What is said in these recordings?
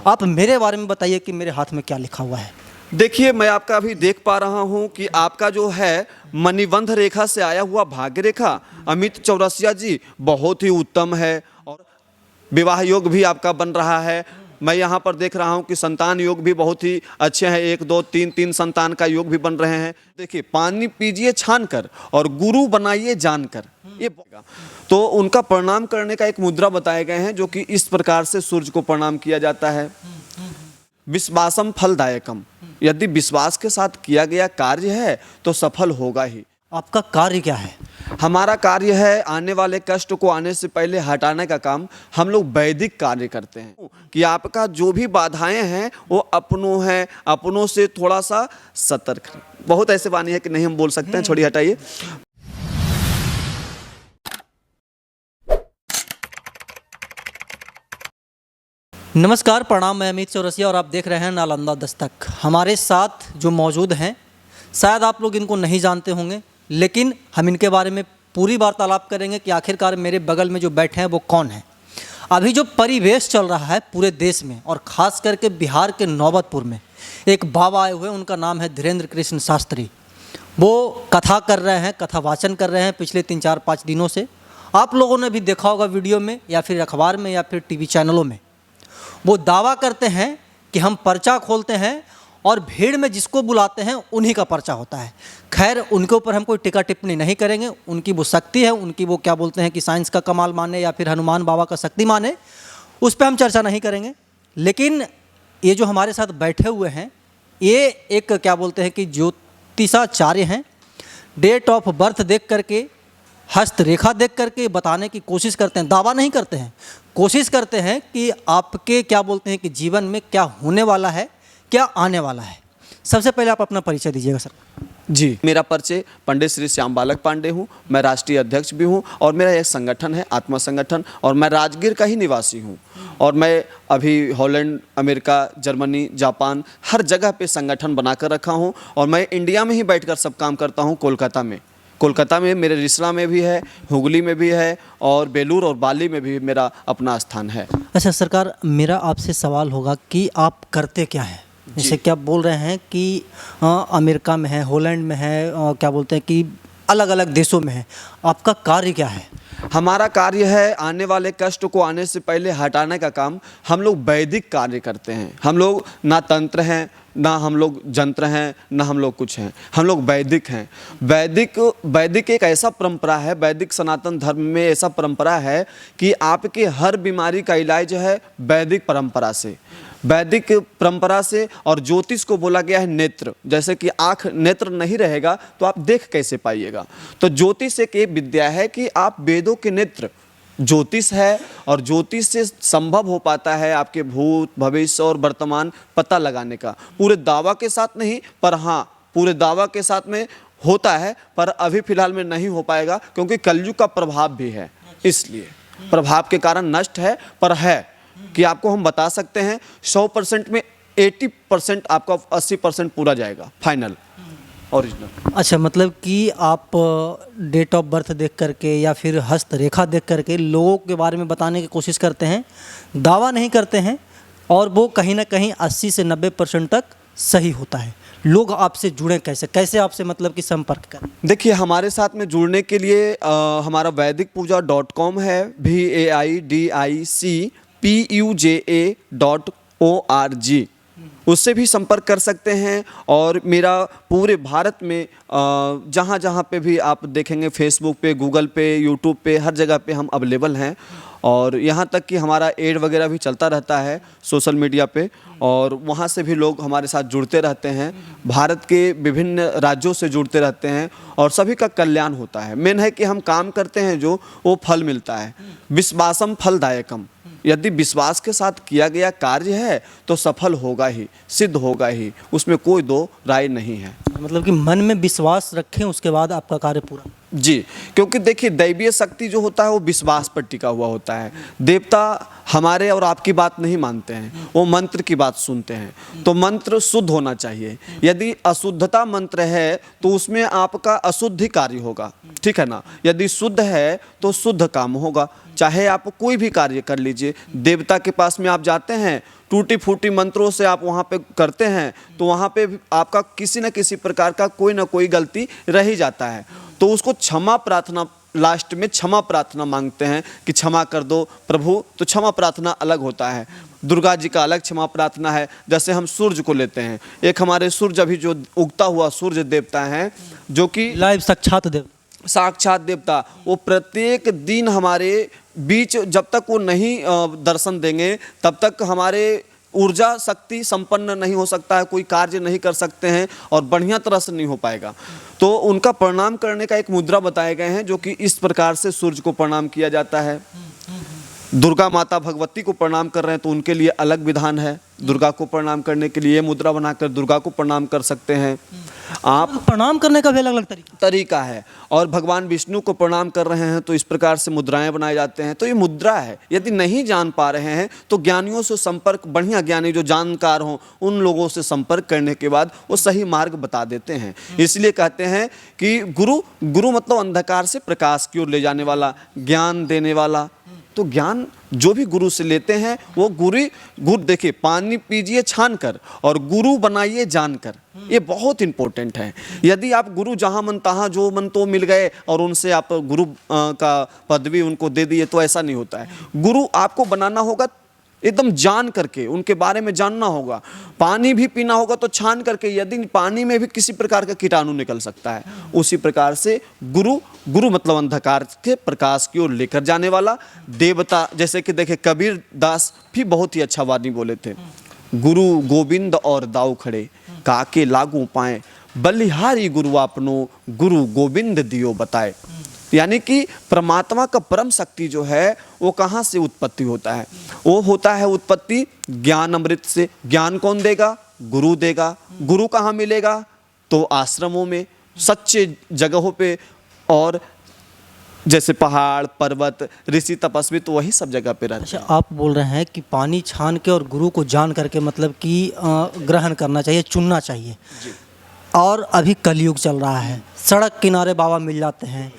आप मेरे बारे में बताइए कि मेरे हाथ में क्या लिखा हुआ है। देखिए, मैं आपका अभी देख पा रहा हूं कि आपका जो है मणिबंध रेखा से आया हुआ भाग्य रेखा अमित चौरसिया जी बहुत ही उत्तम है और विवाह योग भी आपका बन रहा है। मैं यहाँ पर देख रहा हूँ कि संतान योग भी बहुत ही अच्छे हैं, 1 2 3 3 संतान का योग भी बन रहे हैं। देखिए, पानी पीजिए छान कर और गुरु बनाइए जानकर, ये तो उनका प्रणाम करने का एक मुद्रा बताए गए हैं जो कि इस प्रकार से सूर्य को प्रणाम किया जाता है। विश्वासम फलदायकम, यदि विश्वास के साथ किया गया कार्य है तो सफल होगा ही। आपका कार्य क्या है? हमारा कार्य है आने वाले कष्ट को आने से पहले हटाने का काम। हम लोग वैदिक कार्य करते हैं कि आपका जो भी बाधाएं हैं वो अपनों हैं, अपनों से थोड़ा सा सतर्क। बहुत ऐसे वाणी है कि नहीं हम बोल सकते हैं, छोड़िए हटाइए। नमस्कार, प्रणाम। मैं अमित चौरसिया और आप देख रहे हैं नालंदा दस्तक। हमारे साथ जो मौजूद हैं, शायद आप लोग इनको नहीं जानते होंगे, लेकिन हम इनके बारे में पूरी वार्तालाप करेंगे कि आखिरकार मेरे बगल में जो बैठे हैं वो कौन है। अभी जो परिवेश चल रहा है पूरे देश में और ख़ास करके बिहार के नौबतपुर में, एक बाबा आए हुए, उनका नाम है धीरेन्द्र कृष्ण शास्त्री। वो कथा कर रहे हैं, कथा वाचन कर रहे हैं पिछले 3 4 5 दिनों से। आप लोगों ने भी देखा होगा वीडियो में या फिर अखबार में या फिर टीवी चैनलों में। वो दावा करते हैं कि हम पर्चा खोलते हैं और भीड़ में जिसको बुलाते हैं उन्हीं का पर्चा होता है। खैर, उनके ऊपर हम कोई टिक्का टिप्पणी नहीं करेंगे। उनकी वो शक्ति है, उनकी वो क्या बोलते हैं कि साइंस का कमाल माने या फिर हनुमान बाबा का शक्ति माने, उस पर हम चर्चा नहीं करेंगे। लेकिन ये जो हमारे साथ बैठे हुए हैं, ये एक क्या बोलते हैं कि ज्योतिषाचार्य हैं। डेट ऑफ बर्थ देख करके, हस्तरेखा देख करके बताने की कोशिश करते हैं, दावा नहीं करते हैं, कोशिश करते हैं कि आपके क्या बोलते हैं कि जीवन में क्या होने वाला है, क्या आने वाला है। सबसे पहले आप अपना परिचय दीजिएगा सर। जी, मेरा परिचय पंडित श्री श्याम बालक पांडे हूँ। मैं राष्ट्रीय अध्यक्ष भी हूँ और मेरा एक संगठन है आत्मा संगठन, और मैं राजगीर का ही निवासी हूँ। और मैं अभी हॉलैंड, अमेरिका, जर्मनी, जापान हर जगह पे संगठन बनाकर रखा हूँ। और मैं इंडिया में ही बैठकर सब काम करता हूँ। कोलकाता में मेरे रिसला में भी है, हुगली में भी है, और बेलूर और बाली में भी मेरा अपना स्थान है। अच्छा सरकार, मेरा आपसे सवाल होगा कि आप करते क्या हैं? जैसे कि आप बोल रहे हैं कि अमेरिका में है, हॉलैंड में है, क्या बोलते हैं कि अलग अलग देशों में है। आपका कार्य क्या है? हमारा कार्य है आने वाले कष्ट को आने से पहले हटाने का काम। हम लोग वैदिक कार्य करते हैं। हम लोग ना तंत्र हैं, ना हम लोग जंत्र हैं, ना हम लोग कुछ हैं। हम लोग वैदिक हैं। वैदिक एक ऐसा परंपरा है, वैदिक सनातन धर्म में ऐसा परंपरा है कि आपके हर बीमारी का इलाज है वैदिक परंपरा से। वैदिक परंपरा से, और ज्योतिष को बोला गया है नेत्र। जैसे कि आँख, नेत्र नहीं रहेगा तो आप देख कैसे पाइएगा। तो ज्योतिष एक ये विद्या है कि आप वेदों के नेत्र ज्योतिष है, और ज्योतिष से संभव हो पाता है आपके भूत, भविष्य और वर्तमान पता लगाने का। पूरे दावा के साथ नहीं, पर हाँ पूरे दावा के साथ में होता है, पर अभी फिलहाल में नहीं हो पाएगा क्योंकि कलयुग का प्रभाव भी है। इसलिए प्रभाव के कारण नष्ट है, पर है कि आपको हम बता सकते हैं 100% में 80% आपका 80% पूरा जाएगा फाइनल ओरिजिनल। अच्छा, मतलब कि आप डेट ऑफ बर्थ देख करके या फिर हस्तरेखा देख करके लोगों के बारे में बताने की कोशिश करते हैं, दावा नहीं करते हैं, और वो कहीं ना कहीं 80 से 90% तक सही होता है। लोग आपसे जुड़ें कैसे आपसे मतलब कि संपर्क करें? देखिए, हमारे साथ में जुड़ने के लिए हमारा वैदिकपूजा.com है, VAIDICPUJA.org, उससे भी संपर्क कर सकते हैं। और मेरा पूरे भारत में जहाँ जहाँ पे भी आप देखेंगे, फेसबुक पे, गूगल पे, यूट्यूब पे, हर जगह पे हम अवेलेबल हैं। और यहाँ तक कि हमारा एड वगैरह भी चलता रहता है सोशल मीडिया पे, और वहाँ से भी लोग हमारे साथ जुड़ते रहते हैं। भारत के विभिन्न राज्यों से जुड़ते रहते हैं और सभी का कल्याण होता है। मेन है कि हम काम करते हैं जो वो फल मिलता है। विश्वासम फलदायकम, यदि विश्वास के साथ किया गया कार्य है तो सफल होगा ही, सिद्ध होगा ही, उसमें कोई दो राय नहीं है। मतलब कि मन में विश्वास रखें, उसके बाद आपका कार्य पूरा। जी, क्योंकि देखिए, दैवीय शक्ति जो होता है वो विश्वास पर टिका हुआ होता है। देवता हमारे और आपकी बात नहीं मानते हैं, वो मंत्र की बात सुनते हैं। तो मंत्र शुद्ध होना चाहिए। यदि अशुद्धता मंत्र है तो उसमें आपका अशुद्ध कार्य होगा, ठीक है ना। यदि शुद्ध है तो शुद्ध काम होगा। चाहे आप कोई भी कार्य कर लीजिए, देवता के पास में आप जाते हैं टूटी फूटी मंत्रों से आप वहाँ पे करते हैं तो वहाँ पे भी आपका किसी न किसी प्रकार का कोई ना कोई गलती रह ही जाता है। तो उसको क्षमा प्रार्थना, लास्ट में क्षमा प्रार्थना मांगते हैं कि क्षमा कर दो प्रभु। तो क्षमा प्रार्थना अलग होता है, दुर्गा जी का अलग क्षमा प्रार्थना है। जैसे हम सूर्य को लेते हैं, एक हमारे सूर्य अभी जो उगता हुआ सूर्य देवता हैं, जो कि लाइव साक्षात देव साक्षात देवता, वो प्रत्येक दिन हमारे बीच जब तक वो नहीं दर्शन देंगे तब तक हमारे ऊर्जा शक्ति संपन्न नहीं हो सकता है, कोई कार्य नहीं कर सकते हैं और बढ़िया तरह से नहीं हो पाएगा। तो उनका प्रणाम करने का एक मुद्रा बताए गए हैं, जो कि इस प्रकार से सूर्य को प्रणाम किया जाता है। दुर्गा माता भगवती को प्रणाम कर रहे हैं तो उनके लिए अलग विधान है। दुर्गा को प्रणाम करने के लिए मुद्रा बनाकर दुर्गा को प्रणाम कर सकते हैं आप। प्रणाम करने का भी अलग अलग तरीका है। और भगवान विष्णु को प्रणाम कर रहे हैं तो इस प्रकार से मुद्राएं बनाए जाते हैं। तो ये मुद्रा है। यदि नहीं जान पा रहे हैं तो ज्ञानियों से संपर्क, बढ़िया ज्ञानी जो जानकार हों उन लोगों से संपर्क करने के बाद वो सही मार्ग बता देते हैं। इसलिए कहते हैं कि गुरु मतलब अंधकार से प्रकाश की ओर ले जाने वाला, ज्ञान देने वाला। तो ज्ञान जो भी गुरु से लेते हैं वो गुरु देखिए, पानी पीजिए छान कर और गुरु बनाइए जानकर। ये बहुत इंपॉर्टेंट है। यदि आप गुरु जहाँ मन तहाँ जो मन तो मिल गए और उनसे आप गुरु का पदवी उनको दे दिए तो ऐसा नहीं होता है। गुरु आपको बनाना होगा एकदम जान करके, उनके बारे में जानना होगा। पानी भी पीना होगा तो छान करके, यदि पानी में भी किसी प्रकार का कीटाणु निकल सकता है। उसी प्रकार से गुरु मतलब अंधकार के प्रकाश की ओर लेकर जाने वाला देवता। जैसे कि देखे कबीर दास भी बहुत ही अच्छा वाणी बोले थे, गुरु गोविंद और दाऊ खड़े काके लागू पाए, बलिहारी गुरु आपनो गुरु गोविंद दियो बताए। यानी कि परमात्मा का परम शक्ति जो है वो कहाँ से उत्पत्ति होता है? वो होता है उत्पत्ति ज्ञान अमृत से। ज्ञान कौन देगा? गुरु देगा। गुरु कहाँ मिलेगा? तो आश्रमों में, सच्चे जगहों पे, और जैसे पहाड़ पर्वत ऋषि तपस्वी तो वही सब जगह पे रहते हैं। अच्छा, आप बोल रहे हैं कि पानी छान के और गुरु को जान करके मतलब कि ग्रहण करना चाहिए, चुनना चाहिए। और अभी कलयुग चल रहा है, सड़क किनारे बाबा मिल जाते हैं,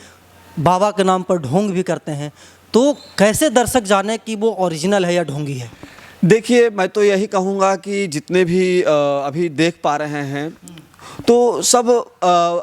बाबा के नाम पर ढोंग भी करते हैं। तो कैसे दर्शक जाने कि वो ओरिजिनल है या ढोंगी है? देखिए, मैं तो यही कहूँगा कि जितने भी अभी देख पा रहे हैं तो सब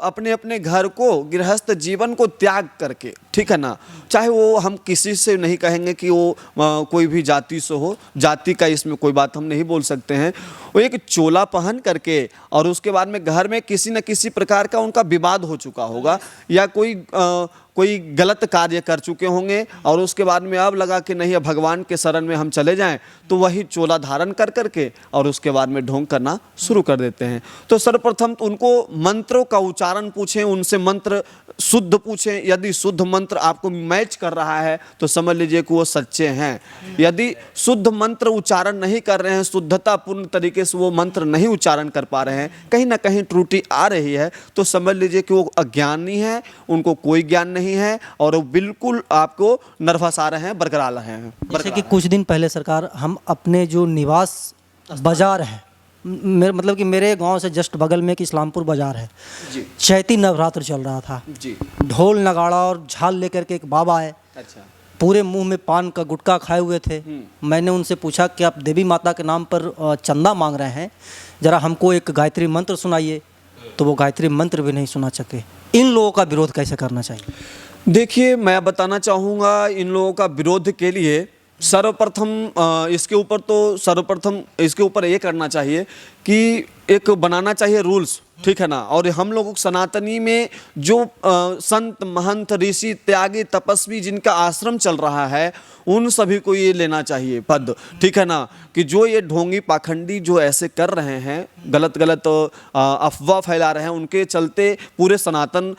अपने अपने घर को, गृहस्थ जीवन को त्याग करके, ठीक है ना, चाहे वो हम किसी से नहीं कहेंगे कि वो कोई भी जाति से हो, जाति का इसमें कोई बात हम नहीं बोल सकते हैं। वो एक चोला पहन करके और उसके बाद में घर में किसी न किसी प्रकार का उनका विवाद हो चुका होगा या कोई गलत कार्य कर चुके होंगे और उसके बाद में अब लगा कि नहीं, अब भगवान के शरण में हम चले जाएं, तो वही चोला धारण कर करके और उसके बाद में ढोंग करना शुरू कर देते हैं। तो सर्वप्रथम तो उनको मंत्रों का उच्चारण पूछें, उनसे मंत्र शुद्ध पूछें। यदि शुद्ध मंत्र आपको मैच कर रहा है तो समझ लीजिए कि वो सच्चे हैं। यदि शुद्ध मंत्र उच्चारण नहीं कर रहे हैं, शुद्धतापूर्ण तरीके से वो मंत्र नहीं उच्चारण कर पा रहे हैं, कहीं ना कहीं त्रुटि आ रही है, तो समझ लीजिए कि वो अज्ञानी है, उनको कोई ज्ञान नहीं है और वो बिल्कुल आपको नरभसा रहे हैं, बरकरार रहे हैं। जैसे कि कुछ दिन पहले सरकार, हम अपने जो निवास बाजार है, मतलब कि मेरे गांव से जस्ट बगल में एक इस्लामपुर बाजार है जी, चैती नवरात्र चल रहा था जी, ढोल नगाड़ा और झाल लेकर के एक बाबा आए, अच्छा, पूरे मुंह में पान का गुटखा खाए हुए थे। मैंने उनसे पूछा कि आप देवी माता के नाम पर चंदा मांग रहे हैं, ज़रा हमको एक गायत्री मंत्र सुनाइए। तो वो गायत्री मंत्र भी नहीं सुना सके। इन लोगों का विरोध कैसे करना चाहिए? देखिए, मैं बताना चाहूँगा इन लोगों का विरोध के लिए सर्वप्रथम इसके ऊपर ये करना चाहिए कि एक बनाना चाहिए रूल्स, ठीक है ना। और हम लोग सनातनी में जो संत महंत ऋषि त्यागी तपस्वी जिनका आश्रम चल रहा है उन सभी को ये लेना चाहिए पद, ठीक है ना, कि जो ये ढोंगी पाखंडी जो ऐसे कर रहे हैं, गलत अफवाह फैला रहे हैं, उनके चलते पूरे सनातन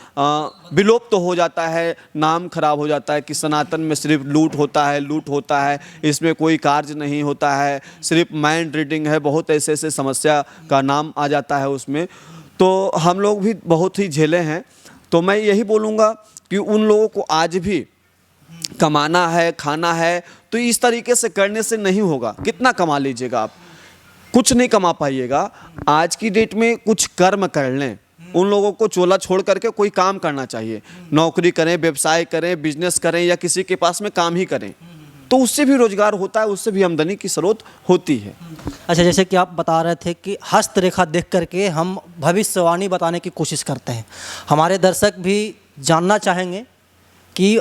विलोप तो हो जाता है, नाम खराब हो जाता है कि सनातन में सिर्फ लूट होता है, इसमें कोई कार्य नहीं होता है, सिर्फ माइंड रीडिंग है, बहुत ऐसे ऐसे समस्या का नाम आ जाता है उसमें। तो हम लोग भी बहुत ही झेले हैं। तो मैं यही बोलूँगा कि उन लोगों को आज भी कमाना है, खाना है, तो इस तरीके से करने से नहीं होगा। कितना कमा लीजिएगा आप, कुछ नहीं कमा पाइएगा। आज की डेट में कुछ कर्म कर लें। उन लोगों को चोला छोड़ करके कोई काम करना चाहिए, नौकरी करें, व्यवसाय करें, बिजनेस करें या किसी के पास में काम ही करें, तो उससे भी रोजगार होता है, उससे भी आमदनी की स्रोत होती है। अच्छा, जैसे कि आप बता रहे थे कि हस्तरेखा देख करके हम भविष्यवाणी बताने की कोशिश करते हैं। हमारे दर्शक भी जानना चाहेंगे कि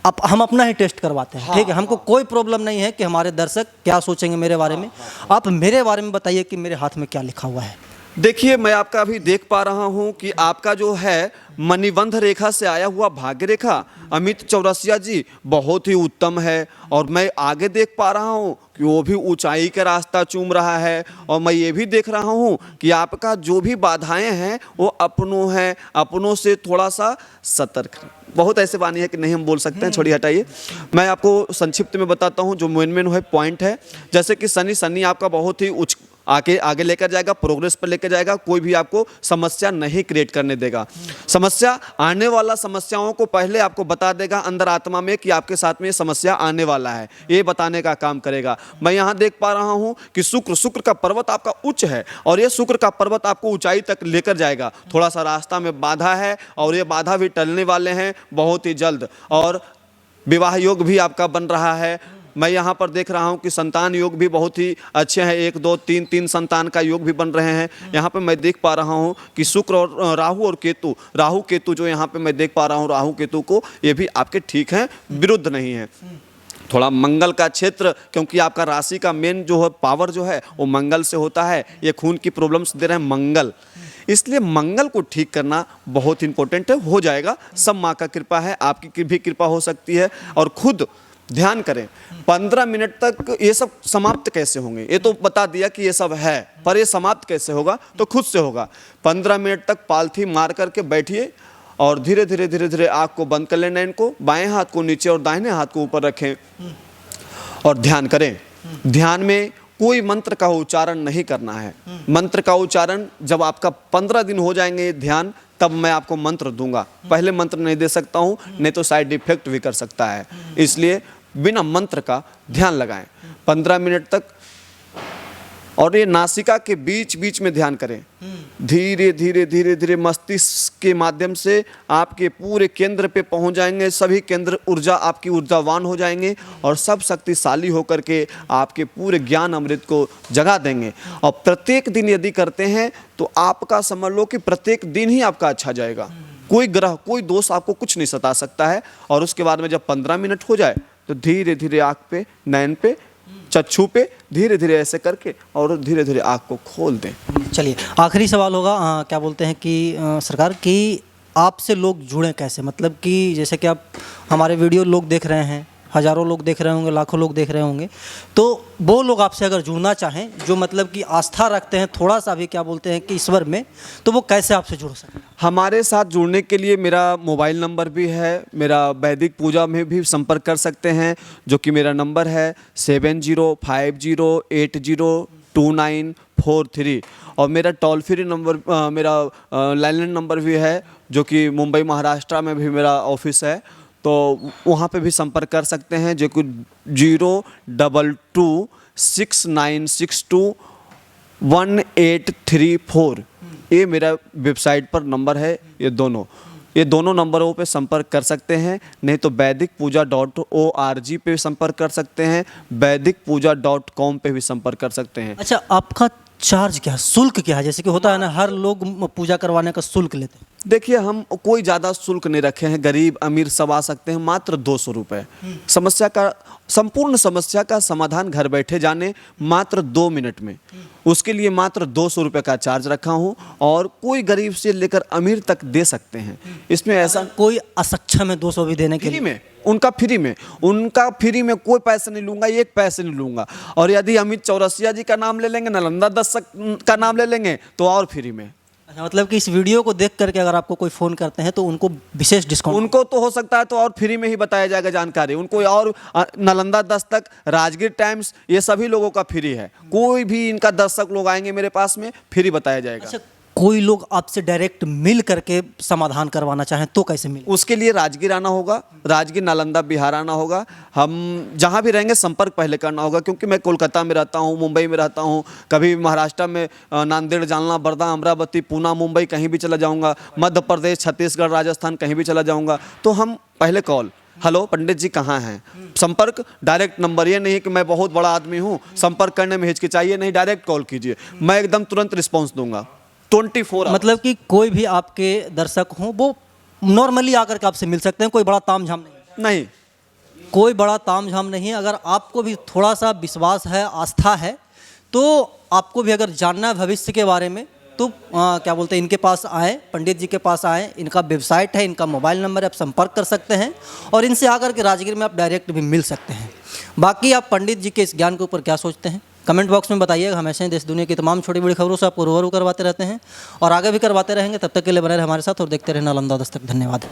अब हम अपना ही टेस्ट करवाते हैं, ठीक है? हमको कोई प्रॉब्लम नहीं है कि हमारे दर्शक क्या सोचेंगे मेरे बारे में। आप मेरे बारे में बताइए कि मेरे हाथ में क्या लिखा हुआ है। देखिए, मैं आपका अभी देख पा रहा हूं कि आपका जो है मणिबंध रेखा से आया हुआ भाग्य रेखा अमित चौरसिया जी बहुत ही उत्तम है। और मैं आगे देख पा रहा हूं कि वो भी ऊंचाई का रास्ता चूम रहा है। और मैं ये भी देख रहा हूं कि आपका जो भी बाधाएं हैं वो अपनों हैं, अपनों से थोड़ा सा सतर्क। बहुत ऐसे वाणी है कि नहीं हम बोल सकते हैं, छोड़ी हटाइए। मैं आपको संक्षिप्त में बताता हूं जो मेन है पॉइंट है। जैसे कि शनि आपका बहुत ही उच्च आगे लेकर जाएगा, प्रोग्रेस पर लेकर जाएगा, कोई भी आपको समस्या नहीं क्रिएट करने देगा। समस्या आने वाला समस्याओं को पहले आपको बता देगा अंदर आत्मा में कि आपके साथ में ये समस्या आने वाला है, ये बताने का काम करेगा। मैं यहाँ देख पा रहा हूँ कि शुक्र का पर्वत आपका उच्च है और ये शुक्र का पर्वत आपको ऊंचाई तक लेकर जाएगा। थोड़ा सा रास्ता में बाधा है और ये बाधा भी टलने वाले हैं बहुत ही जल्द। और विवाह योग भी आपका बन रहा है। मैं यहाँ पर देख रहा हूँ कि संतान योग भी बहुत ही अच्छे हैं, 1 2 3 3 संतान का योग भी बन रहे हैं। यहाँ पे मैं देख पा रहा हूँ कि शुक्र और राहु और केतु, राहु केतु जो यहाँ पे मैं देख पा रहा हूँ राहु केतु को, ये भी आपके ठीक हैं, विरुद्ध नहीं है। थोड़ा मंगल का क्षेत्र, क्योंकि आपका राशि का मेन जो है पावर जो है वो मंगल से होता है। ये खून की प्रॉब्लम्स दे रहे हैं मंगल, इसलिए मंगल को ठीक करना बहुत इंपॉर्टेंट है। हो जाएगा, सब माँ का कृपा है, आपकी भी कृपा हो सकती है। और खुद ध्यान करें 15 मिनट तक। ये सब समाप्त कैसे होंगे ये तो बता दिया कि ये सब है, पर ये समाप्त कैसे होगा तो खुद से होगा। 15 मिनट तक पालथी मार करके बैठिए और धीरे धीरे धीरे धीरे आँख को बंद कर लेना, इनको बाएं हाथ को नीचे और दाहिने हाथ को ऊपर रखें और ध्यान करें। ध्यान में कोई मंत्र का उच्चारण नहीं करना है। मंत्र का उच्चारण जब आपका 15 दिन हो जाएंगे ध्यान, तब मैं आपको मंत्र दूंगा। पहले मंत्र नहीं दे सकता हूं, नहीं तो साइड इफेक्ट भी कर सकता है। इसलिए बिना मंत्र का ध्यान लगाएं 15 मिनट तक। और ये नासिका के बीच बीच में ध्यान करें। धीरे धीरे धीरे धीरे मस्तिष्क के माध्यम से आपके पूरे केंद्र पे पहुंच जाएंगे। सभी केंद्र ऊर्जा आपकी ऊर्जावान हो जाएंगे और सब शक्तिशाली होकर के आपके पूरे ज्ञान अमृत को जगा देंगे। और प्रत्येक दिन यदि करते हैं तो आपका समझ लो कि प्रत्येक दिन ही आपका अच्छा जाएगा। कोई ग्रह कोई दोष आपको कुछ नहीं सता सकता है। और उसके बाद में जब 15 मिनट हो जाए तो धीरे धीरे आँख पे, नैन पे, चक्षु पे धीरे धीरे ऐसे करके और धीरे धीरे आँख को खोल दें। चलिए, आखिरी सवाल होगा, क्या बोलते हैं कि सरकार कि आपसे लोग जुड़ें कैसे? मतलब कि जैसे कि आप हमारे वीडियो लोग देख रहे हैं, हज़ारों लोग देख रहे होंगे, लाखों लोग देख रहे होंगे, तो वो लोग आपसे अगर जुड़ना चाहें जो मतलब कि आस्था रखते हैं थोड़ा सा भी, क्या बोलते हैं कि ईश्वर में, तो वो कैसे आपसे जुड़ सकते हैं? हमारे साथ जुड़ने के लिए मेरा मोबाइल नंबर भी है, मेरा वैदिक पूजा में भी संपर्क कर सकते हैं, जो कि मेरा नंबर है 7050802943। और मेरा टोल फ्री नंबर, मेरा लैंडलाइन नंबर भी है, जो कि मुंबई महाराष्ट्र में भी मेरा ऑफिस है, तो वहाँ पे भी संपर्क कर सकते हैं, जो कि 02269621834। ये मेरा वेबसाइट पर नंबर है। ये दोनों नंबरों पे संपर्क कर सकते हैं। नहीं तो वैदिकपूजा.org पे संपर्क कर सकते हैं, वैदिकपूजा.com पे भी संपर्क कर सकते हैं। अच्छा, आपका चार्ज क्या है, शुल्क क्या है? जैसे कि होता है ना, हर लोग पूजा करवाने का शुल्क लेते हैं। देखिए, हम कोई ज़्यादा शुल्क नहीं रखे हैं, गरीब अमीर सब आ सकते हैं, मात्र 200 रुपये। संपूर्ण समस्या का समाधान घर बैठे जाने मात्र 2 मिनट में, उसके लिए मात्र 200 रुपये का चार्ज रखा हूँ। और कोई गरीब से लेकर अमीर तक दे सकते हैं। इसमें ऐसा कोई असक्षम है 200 भी देने के लिए? उनका फ्री में कोई पैसे नहीं लूंगा, एक पैसे नहीं लूंगा। और यदि अमित चौरसिया जी का नाम ले लेंगे, नालंदा दस्तक का नाम ले लेंगे तो और फ्री में। अच्छा, मतलब कि इस वीडियो को देख करके अगर आपको कोई फ़ोन करते हैं तो उनको विशेष डिस्काउंट? उनको तो हो सकता है तो और फ्री में ही बताया जाएगा जानकारी उनको। और नालंदा दस्तक, राजगीर टाइम्स, ये सभी लोगों का फ्री है। कोई भी इनका दर्शक लोग आएंगे मेरे पास में, फ्री बताया जाएगा। अच्छा, कोई लोग आपसे डायरेक्ट मिल करके समाधान करवाना चाहें तो कैसे मिले? उसके लिए राजगीर आना होगा, राजगीर, नालंदा, बिहार आना होगा। हम जहाँ भी रहेंगे संपर्क पहले करना होगा, क्योंकि मैं कोलकाता में रहता हूँ, मुंबई में रहता हूँ, कभी महाराष्ट्र में नांदेड़, जालना, बर्दा, अमरावती, पूना, मुंबई कहीं भी चला जाऊँगा, मध्य प्रदेश, छत्तीसगढ़, राजस्थान कहीं भी चला जाऊँगा। तो हम पहले कॉल हेलो पंडित जी कहाँ हैं, संपर्क डायरेक्ट नंबर, ये नहीं कि मैं बहुत बड़ा आदमी हूँ संपर्क करने में हिचकिचाइए नहीं, डायरेक्ट कॉल कीजिए, मैं एकदम तुरंत रिस्पॉन्स दूंगा 24 मतलब कि कोई भी आपके दर्शक हों वो नॉर्मली आकर के आपसे मिल सकते हैं, कोई बड़ा तामझाम नहीं, नहीं। कोई बड़ा तामझाम नहीं है। अगर आपको भी थोड़ा सा विश्वास है, आस्था है, तो आपको भी अगर जानना है भविष्य के बारे में तो क्या बोलते हैं, इनके पास आएँ, पंडित जी के पास आएँ। इनका वेबसाइट है, इनका मोबाइल नंबर है, आप संपर्क कर सकते हैं और इनसे आकर के राजगीर में आप डायरेक्ट भी मिल सकते हैं। बाकी आप पंडित जी के इस ज्ञान के ऊपर क्या सोचते हैं कमेंट बॉक्स में बताइएगा। हमेशा ही देश दुनिया की तमाम छोटी बड़ी खबरों से आपको रूबरू करवाते रहते हैं और आगे भी करवाते रहेंगे। तब तक के लिए बने रहे हमारे साथ और देखते रहे नालंदा दस्तक। धन्यवाद।